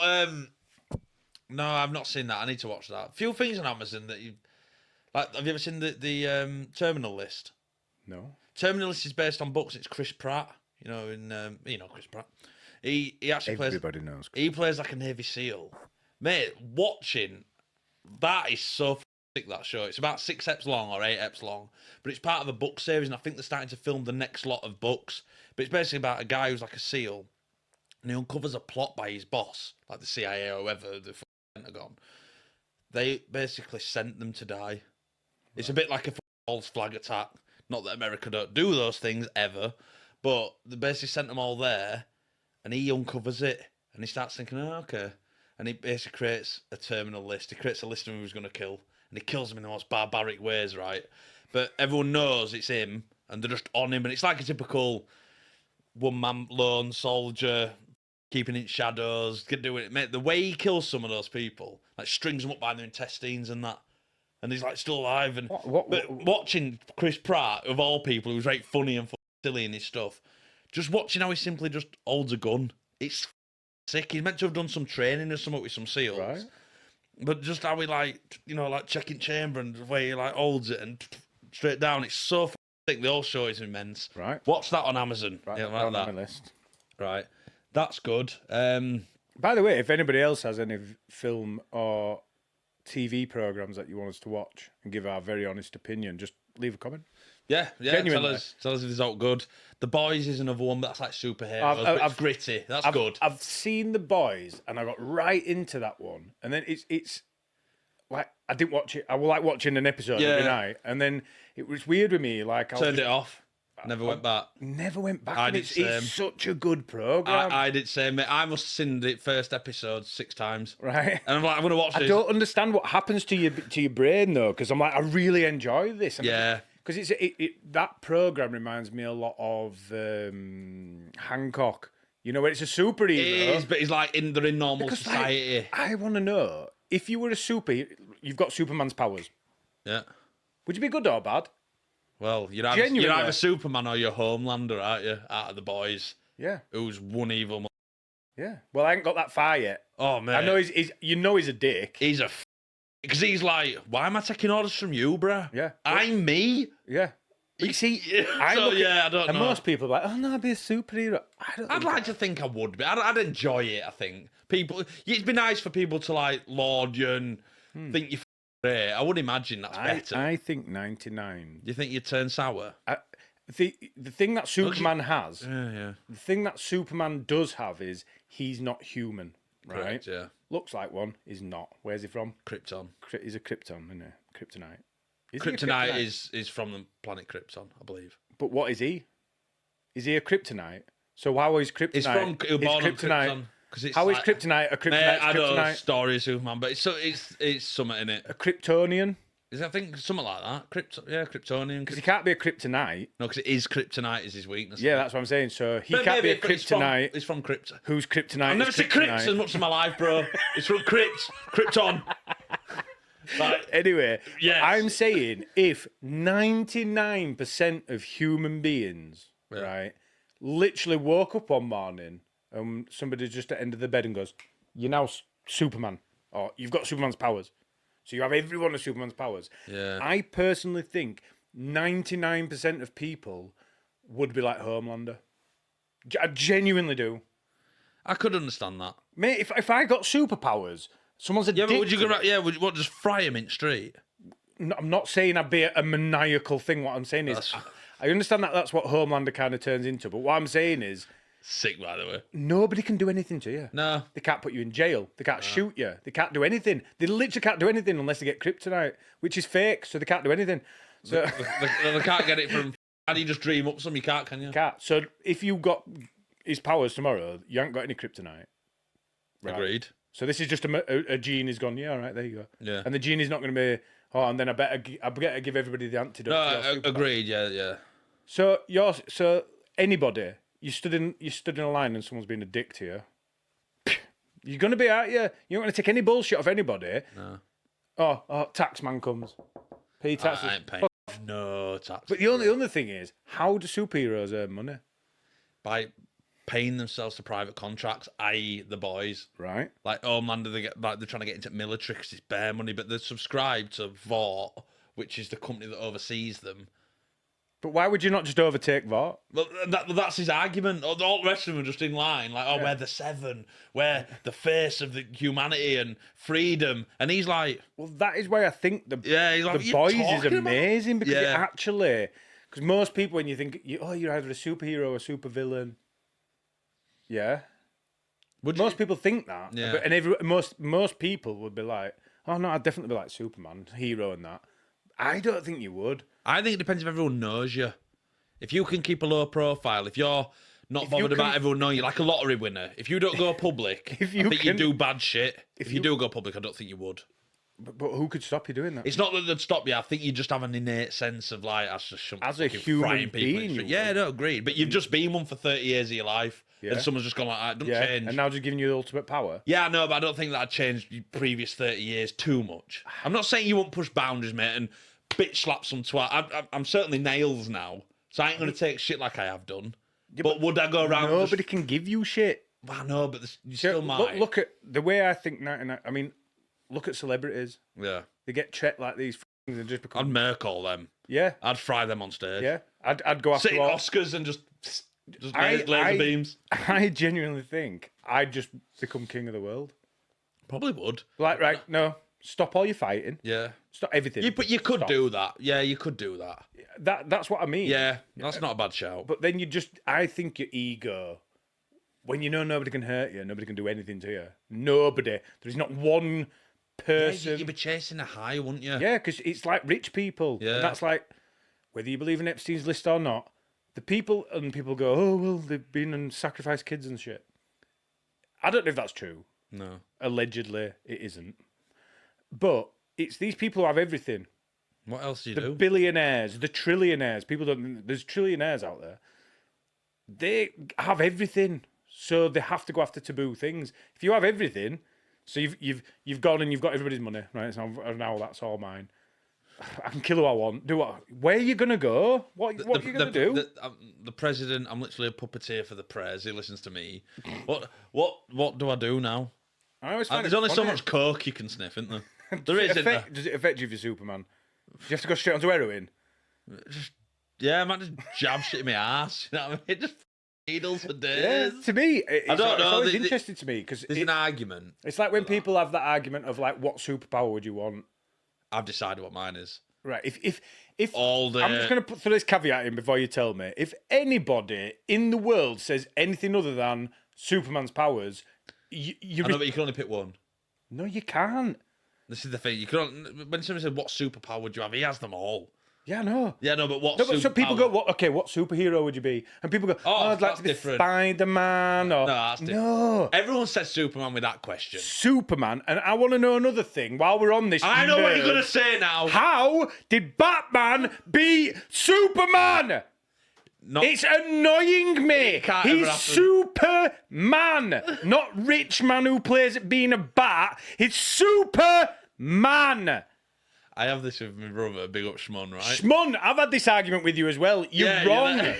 no, I've not seen that. I need to watch that. Few things on Amazon that you like. Have you ever seen the Terminal List? No. Terminal List is based on books. It's Chris Pratt. You know Chris Pratt. He actually Everybody knows. He plays like a Navy SEAL, mate. Watching that is so sick. That show. It's about 6 eps long or 8 eps long, but it's part of a book series, and I think they're starting to film the next lot of books. But it's basically about a guy who's like a SEAL, and he uncovers a plot by his boss, like the CIA or whoever, the Pentagon. They basically sent them to die. It's a bit like a false flag attack. Not that America don't do those things ever, but they basically sent them all there, and he uncovers it, and he starts thinking, oh, okay. And he basically creates a terminal list. He creates a list of who he's going to kill, and he kills them in the most barbaric ways, right? But everyone knows it's him, and they're just on him, and it's like a typical one-man lone soldier, keeping in shadows, doing it. Mate, the way he kills some of those people, like strings them up by their intestines and that, and he's like still alive. And but watching Chris Pratt, of all people, who's very funny and silly in his stuff, just watching how he simply just holds a gun, it's sick. He's meant to have done some training or something with some SEALs, Right. but just how he like checking chamber and the way he like holds it and straight down, it's so sick. The whole show is immense. Right. Watch that on Amazon. Right, Yeah, on like my that. list. Right. That's good. By the way, if anybody else has any film or TV programs that you want us to watch and give our very honest opinion, just leave a comment. Yeah. Genuinely. Tell us if it's all good. The Boys is another one, but that's like superheroes. But it's gritty. That's good. I've seen The Boys, and I got right into that one, and then it's like I didn't watch it. I was like watching an episode every night, and then it was weird with me. Like Turned it off. Never went back. Never went back. I and did same. It's such a good program. I did say, mate, I must have seen the first episode 6 times. Right. And I'm like, I'm going to watch this. I don't understand what happens to your brain though, because I'm like, I really enjoy this. Yeah. Because that program reminds me a lot of Hancock. You know, where it's a superhero. It is, but he's like they're in normal Because, like, society. I want to know, if you were a you've got Superman's powers. Yeah. Would you be good or bad? Well, you're Genuinely. either Superman or you're Homelander, aren't you? Out of the boys, Yeah. who's one evil. Yeah. Well, I ain't got that far yet. Oh man, I know he's he's a dick. He's because he's like, why am I taking orders from you, bruh? Yeah. I'm me. Yeah. But you see, I don't know. And most people are like, oh no, I'd be a superhero. I'd like to think I would be. I'd enjoy it. I think it'd be nice for people to like laud you and think you're great. I would imagine that's better. I think 99. Do you think you'd turn sour? The thing that Superman has, Yeah. the thing that Superman does have is he's not human, right? Correct, yeah. Looks like one, is not. Where's he from? Krypton. He's a Krypton, isn't he? Kryptonite. Kryptonite is from the planet Krypton, I believe. But what is he? Is he a Kryptonite? So how is Kryptonite? He's from born on Krypton. How is Kryptonite a Kryptonite? I don't know story of Superman, but it's something in it. A Kryptonian? I think something like that. Kryptonian. Because he can't be a Kryptonite. No, because it is Kryptonite is his weakness. Yeah, that's what I'm saying. So he can't be a Kryptonite. He's from Krypton. Who's Kryptonite? I've never seen Krypton as much in my life, bro. It's from Krypton. Like, anyway, yes. I'm saying if 99% of human beings, right, literally woke up one morning and somebody just at the end of the bed and goes, you're now Superman, or you've got Superman's powers. So you have every one of Superman's powers. Yeah. I personally think 99% of people would be like Homelander. I genuinely do. I could understand that. Mate, if I got superpowers, someone's a Yeah, dick. but would you go? Yeah, would you just fry him in street? No, I'm not saying I'd be a maniacal thing. What I'm saying is, I understand that that's what Homelander kind of turns into. But what I'm saying is, sick by the way. Nobody can do anything to you. No, they can't put you in jail. They can't shoot you. They can't do anything. They literally can't do anything unless they get kryptonite, which is fake. So they can't do anything. So they can't get it from. And you just dream up some. You can't, can you? Can't. So if you got his powers tomorrow, you ain't got any kryptonite. Right? Agreed. So this is just a gene has gone, yeah, all right, there you go. Yeah. And the genie's not going to be, oh, and then I better give everybody the antidote. No, agreed, yeah. So anybody, you stood in a line and someone's been a dick to you, you're going to be out here. You're not going to take any bullshit off anybody. No. Oh, tax man comes. Pay taxes. I ain't paying no tax. But the other thing is, how do superheroes earn money? By paying themselves to private contracts, i.e. the boys. Right. Like Homelander, they're trying to get into military because it's bare money, but they're subscribed to Vought, which is the company that oversees them. But why would you not just overtake Vought? Well, that's his argument. All the rest of them are just in line. Like, we're the Seven. We're the face of the humanity and freedom. And he's like... Well, that is why I think the like, boys is amazing. About? Because it actually... Because most people, when you think, you're either a superhero or a supervillain... Yeah. Most people think that. Yeah. And most people would be like, oh, no, I'd definitely be like Superman, hero and that. I don't think you would. I think it depends if everyone knows you. If you can keep a low profile, if you're not bothered about everyone knowing you, like a lottery winner, if you don't go public, I think you do bad shit. If you do go public, I don't think you would. But who could stop you doing that? It's not that they'd stop you. I think you just have an innate sense of like, as a human being. Yeah, no, agreed. But you've just been one for 30 years of your life. Yeah. And someone's just gone like, it doesn't change. And now just giving you the ultimate power. Yeah, no, but I don't think that'd change your previous 30 years too much. I'm not saying you won't push boundaries, mate, and bitch slap some twat. I'm certainly nails now, so I ain't going to take shit like I have done. Yeah, but would I go around... Nobody can give you shit. Well, I know, but you still might. Look at the way I think 99... I mean, look at celebrities. Yeah. They get treated like these things and just become... I'd murk all them. Yeah. I'd fry them on stage. Yeah. I'd go after... Sit Oscars and just laser beams. I genuinely think I'd just become king of the world. Probably would. Like, right, no, stop all your fighting. Yeah. Stop everything. But you could do that. Yeah, you could do that. That's what I mean. Yeah, that's not a bad shout. But then I think your ego, when you know nobody can hurt you, nobody can do anything to you. Nobody. There's not one person. Yeah, you'd be chasing a high, wouldn't you? Yeah, because it's like rich people. Yeah. And that's like, whether you believe in Epstein's list or not, people go, oh, well, they've been and sacrificed kids and shit. I don't know if that's true. No. Allegedly, it isn't. But it's these people who have everything. What else do you do? do? The billionaires, the trillionaires. People don't... There's trillionaires out there. They have everything. So they have to go after taboo things. If you have everything, so you've gone and you've got everybody's money, right? So now that's all mine. I can kill who I want. Do what? Where are you gonna go? What are you gonna do? The president. I'm literally a puppeteer for the prayers. He listens to me. What do I do now? I always find There's only so much coke you can sniff, isn't there? There is, isn't there? Does it affect you if you're Superman? Do you have to go straight onto heroin? Yeah, I might just jab shit in my ass. You know what I mean? Just needles for days. Yeah, to me, it's I don't know. It's always interesting to me because There's an argument. It's like when people have that argument of like, what superpower would you want? I've decided what mine is. Right. If All day. I'm just going to put this caveat in before you tell me. If anybody in the world says anything other than Superman's powers, you I know, but you can only pick one. No, you can't. This is the thing. You can. When someone said, "What superpower would you have?" He has them all. Yeah, no. Yeah, no, but what? No, but so people go, "What? Okay, what superhero would you be?" And people go, Oh, "I'd like to be different. Spider-Man." Or No, that's different. no. Everyone says Superman with that question. Superman, and I want to know another thing. While we're on this, I know what you're gonna say now. How did Batman beat Superman? It's annoying me. He's Superman, not rich man who plays at being a bat. It's Superman. I have this with my brother, big up Shmon, right? Shmon, I've had this argument with you as well. You're wrong.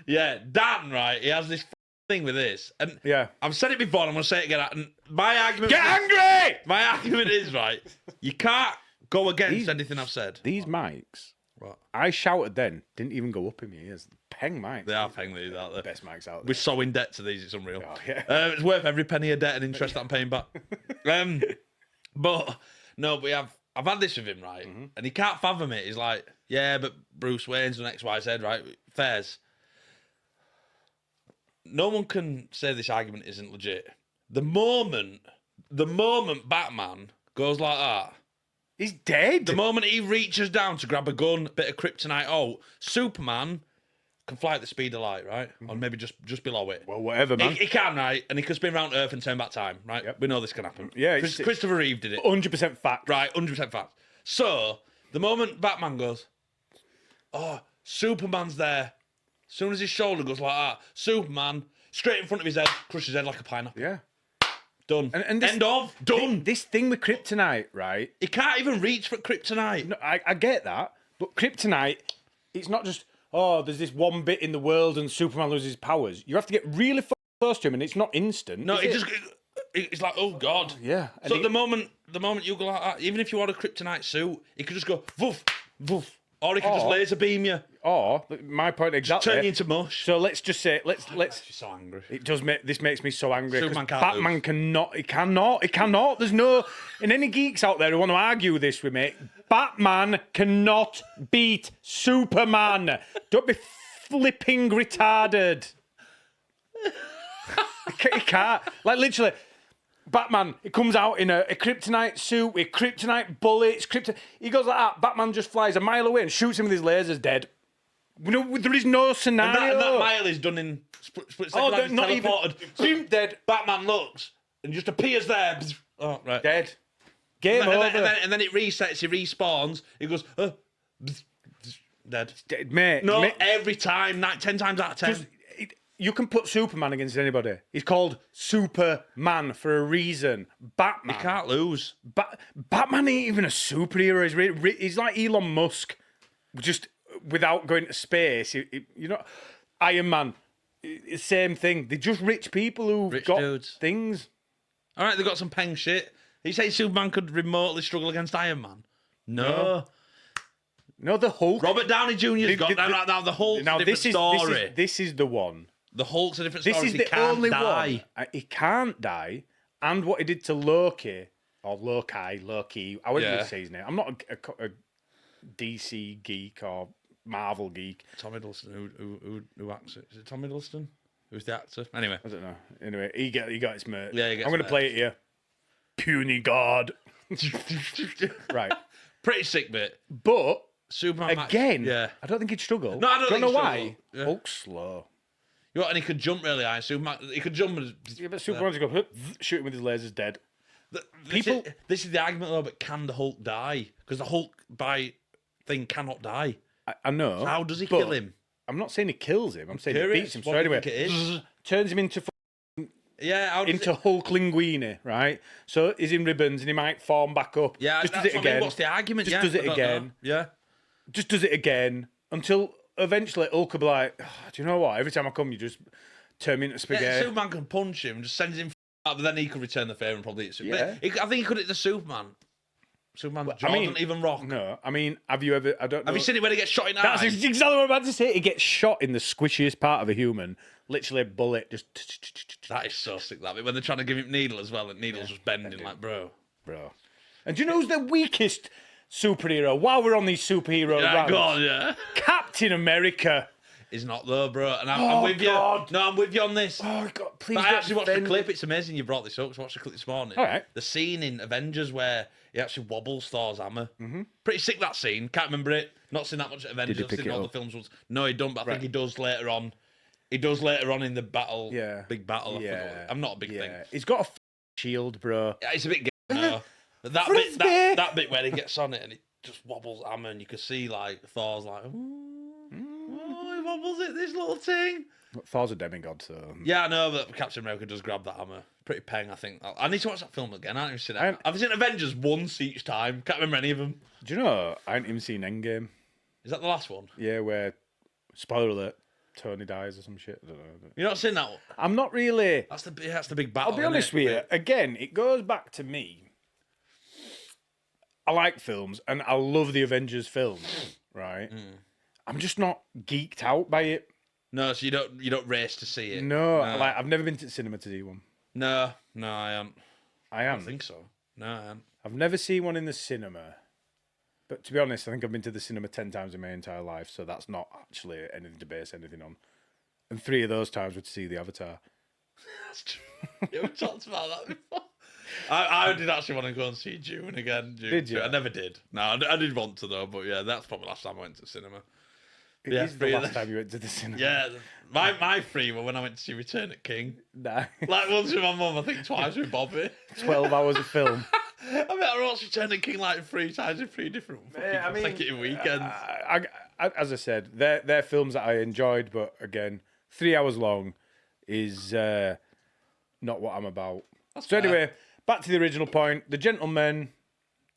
Yeah, Dan, right? He has this thing with this, and yeah, I've said it before. And I'm gonna say it again. And my argument. Get angry. My argument is right. You can't go against anything I've said. These mics. What? I shouted then, didn't even go up in my ears. Peng mics. They are peng these out there. Best mics out there. We're so in debt to these, it's unreal. Oh, yeah. It's worth every penny of debt and interest that I'm paying back. But no, I've had this with him, right? Mm-hmm. And he can't fathom it. He's like, yeah, but Bruce Wayne's an XYZ, right? Fairs. No one can say this argument isn't legit. The moment Batman goes like that, he's dead. the moment he reaches down to grab a gun, a bit of kryptonite out, Superman can fly at the speed of light, right? Or maybe just below it. Well, whatever, man. He can, right? And he can spin around Earth and turn back time, right? Yep. We know this can happen. Yeah, Christopher Reeve did it. 100% fact. Right, 100% fact. So, the moment Batman goes, oh, Superman's there. As soon as his shoulder goes like that, Superman, straight in front of his head, crushes his head like a pineapple. Yeah. Done. And this, end of. Done. This thing with kryptonite, right? He can't even reach for kryptonite. No, I get that. But kryptonite, it's not just, oh, there's this one bit in the world and Superman loses his powers. You have to get really close to him and it's not instant. No, it's like, oh, God. Yeah. So the moment you go like that, even if you wore a kryptonite suit, he could just go, woof, woof. Or he could just laser beam you. Or, my point exactly. Turn you into mush. So let's just say, let's. You're so angry. It does make this makes me so angry. Superman can't Batman lose. cannot. He cannot. There's no. And any geeks out there who want to argue this with me, Batman cannot beat Superman. Don't be flipping retarded. He can't. Like literally. Batman, he comes out in a kryptonite suit with kryptonite bullets. He goes like that. Batman just flies a mile away and shoots him with his lasers, dead. No, there is no scenario. And that mile is done in split second. Oh, not teleported. even. Dead. Batman looks and just appears there. Oh, right. Dead. Game over. And then it resets. He respawns. He goes, dead. Dead, mate. No, every time. 10 times out of 10. You can put Superman against anybody. He's called Superman for a reason. Batman. He can't lose. Batman ain't even a superhero. He's like Elon Musk, just without going to space. Iron Man, same thing. They're just rich people who've got dudes. Things. All right, they've got some peng shit. You say Superman could remotely struggle against Iron Man? No. No, the Hulk. Robert Downey Jr.'s got now the Hulk's a different story. This is the one. The Hulk's a different story. This is the only one. He can't die. And what he did to Loki, or Loki, I wouldn't say his name. I'm not a DC geek or Marvel geek. Tom Hiddleston, who acts it? Is it Tom Hiddleston? Who's the actor? Anyway. I don't know. Anyway, he got his merch. Yeah, he gets I'm going to play it here. Puny God. Right. Pretty sick bit. But, Superman again, yeah. I don't think he'd struggle. No, I don't know think why. Yeah. Hulk's slow. You know, and he could jump really high. Superman, he could jump. Yeah, but Superman just go shoot him with his lasers, dead. This is the argument though. But can the Hulk die? Because the Hulk thing cannot die. I know. So how does he kill him? I'm not saying he kills him. I'm saying he beats him. So What anyway, do you think it is? turns him into Yeah, how does into Hulk linguini, right? So he's in ribbons and he might form back up. Yeah, just does that's it what I mean. again. What's the argument? Just Yeah, does it I don't know. again. Yeah. Just does it again until eventually Hulk will be like, "Oh, do you know what? Every time I come, you just turn me into Yeah, spaghetti." Superman can punch him, just sends him out, but then he could return the favour and probably hit Superman. Yeah. I think he could hit the Superman. Superman's jaw I mean, doesn't even rock. No, I mean, have you ever? I don't know. Have you seen it when he gets shot in the That's eye? exactly what I'm about to say. He gets shot in the squishiest part of a human. Literally, a bullet just. That is so sick, that bit. When they're trying to give him Needle as well, and Needle's just bending like, bro. And do you know who's the weakest superhero? While we're on these superhero Yeah, rants, God, yeah. Captain America. He's not though, bro. And I'm with God. you. No, I'm with you on this. Oh God, please! But I don't actually watched the defend clip. me. It's amazing you brought this up. 'Cause I watched the clip this morning. All right. The scene in Avengers where he actually wobbles Thor's hammer. Mm-hmm. Pretty sick, that scene. Can't remember it. Not seen that much at Avengers. Did he pick Seen it all the up? films once. No, he don't. But I think Right. he does later on. He does later on in the battle. Yeah. Big battle. I Yeah. forgot. I'm not a big thing. He's got a shield, bro. Yeah, it's a bit gay. No. But that Frisbee! bit, that bit where he gets on it and it just wobbles the hammer, and you can see like Thor's like, oh, he wobbles it. This little thing. Thor's a demigod, so Yeah, I know, but Captain America does grab that hammer. Pretty peng, I think. I need to watch that film again. I haven't even seen it. I've seen Avengers once each time. Can't remember any of them. Do you know? I haven't even seen Endgame. Is that the last one? Yeah, where spoiler alert, Tony dies or some shit. I don't know. You've not seen that one? I'm not really. That's the big battle. I'll be honest with you. Again, it goes back to me. I like films and I love the Avengers films, right? I'm just not geeked out by it. No, so you don't race to see it. No, like I've never been to the cinema to see one. No, I am. I I am. don't think so. No, I am. I've never seen one in the cinema. But to be honest, I think I've been to the cinema 10 times in my entire life, so that's not actually anything to base anything on. And 3 of those times were to see the Avatar. That's true. Yeah, we talked about that before. I did actually want to go and see June again. Did you? I never did. No, I did want to though, but yeah, that's probably the last time I went to the cinema. It Yeah, is the 3 of last them. time you went to the cinema. Yeah, my 3 were when I went to see Return of King. Nah. Like once with my mum, I think twice with Bobby. 12 hours of film. I mean, I watched Return of King like 3 times in 3 different consecutive weekends. As I said, they're films that I enjoyed, but again, 3 hours long is not what I'm about. So anyway, back to the original point. The Gentlemen,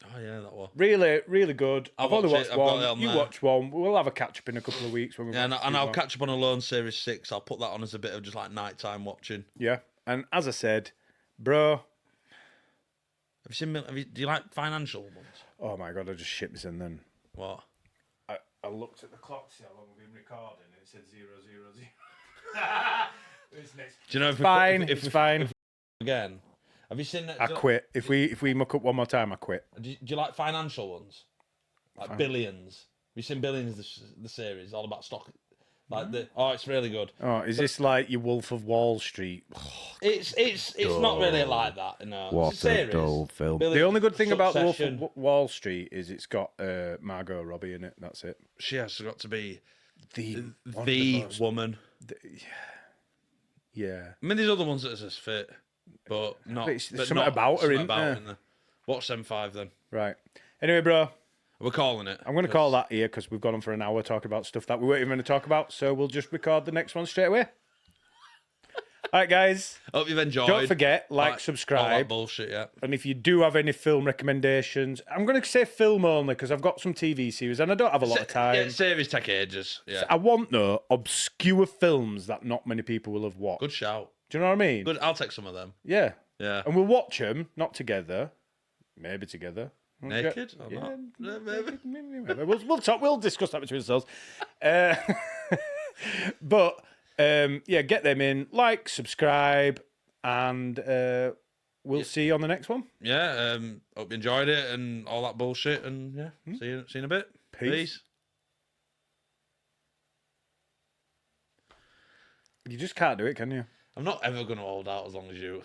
Oh yeah, that was. really, really good. I've only watched watched it. I've got it one. on You there. watch one. We'll have a catch up in a couple of weeks when we. Yeah, watch and two I'll more. catch up on Alone Series 6. I'll put that on as a bit of just like nighttime watching. Yeah, and as I said, bro. Have you seen? Do you like financial ones? Oh my god, I just shit this and then. What? I looked at the clock to see how long we've been recording, and it said 000. Do you know if Fine, if it's fine. again? Have you seen that? I quit. If we muck up one more time, I quit. Do you like financial ones? Like Billions. Have you seen Billions, the series, all about stock? Like it's really good. Oh, is this like your Wolf of Wall Street? It's not really like that, you know. What It's a series. dull film. Billions, The only good thing about the Wolf Succession. of Wall Street is it's got Margot Robbie in it. That's it. She has got to be One of the most- woman. Yeah. I mean, there's other ones that are just fit, but not. But it's but something not about her, something isn't about there? her in there. Watch them 5 then. Right. Anyway, bro, We're calling it. I'm going to call that here because we've gone on for an hour talking about stuff that we weren't even going to talk about. So we'll just record the next one straight away. All right, guys. Hope you've enjoyed. Don't forget, like, all that subscribe. bullshit, yeah. And if you do have any film recommendations, I'm going to say film only because I've got some TV series and I don't have a lot of time. Yeah, series take ages. Yeah. I want, though, obscure films that not many people will have watched. Good shout. Do you know what I mean? Good. I'll take some of them. Yeah. Yeah. And we'll watch them, not together, maybe together. Naked or Yeah, not? Yeah, maybe. maybe. We'll talk. We'll discuss that between ourselves. But yeah, get them in, like, subscribe, and we'll see you on the next one. Yeah. Hope you enjoyed it and all that bullshit. And yeah, see you in a bit. Peace. You just can't do it, can you? I'm not ever going to hold out as long as you.